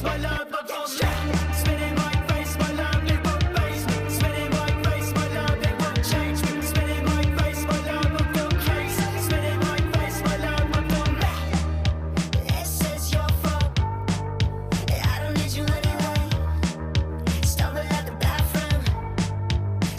my love, I'm on spinning my face, my love, it won't face me. Spinning my face, my love, it won't change me. Spinning my face, my love, I'm gone crazy. Spinning my face, my love, I'm gone mad. This is your fault. I don't need you anyway. Stumble out the bathroom.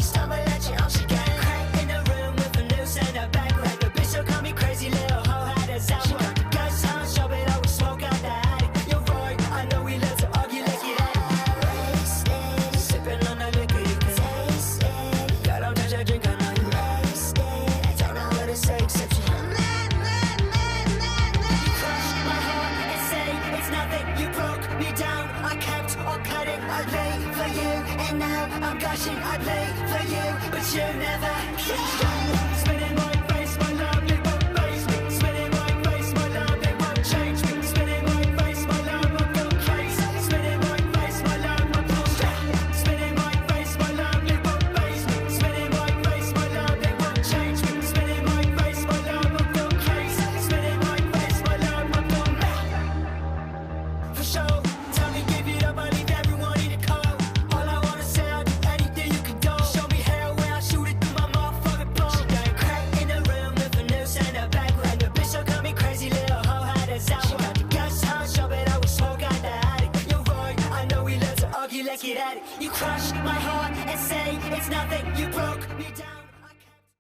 Stumble at your own. She got a crack in the room with a noose and a bag. Like a bitch, so call me crazy little hoe. Had a sound. She got the guts on, show it all with smoke out the attic. You're right, I know we love to argue, let's get at it. Wasted. Sipping on the liquor, you can taste it. God, don't touch your drink, I know you wasted. I don't know what to say except you. You crushed my heart and say it's nothing. You broke me down. I kept on cutting. I lay for you, and now I'm gushing. I play for you, but you never can. Spinning my face, my love, it won't face me. Spinning my face, my love, it won't change me. Spinning my face, my love, I'm gone crazy. Spinning my face, my love, I'm gone mad. Spinning my face, my love, it won't face me. Spinning my face, my love, it won't change me. Spinning my face, my love, I'm gone crazy. Spinning my face, my love, I'm gone mad. For sure, tell me give it up, I leave everyone in the cold. All I wanna say, I'll do anything you can do. Show me hell where I shoot it through my motherfucking bone. She got a crack in the room with a noose and a bag. Like a bitch, so call me crazy little hoe, had a sound. She got the guts on, show it all with smoke out the attic. You're right, I know we love to argue, let's get at it. You crush my heart and say it's nothing. You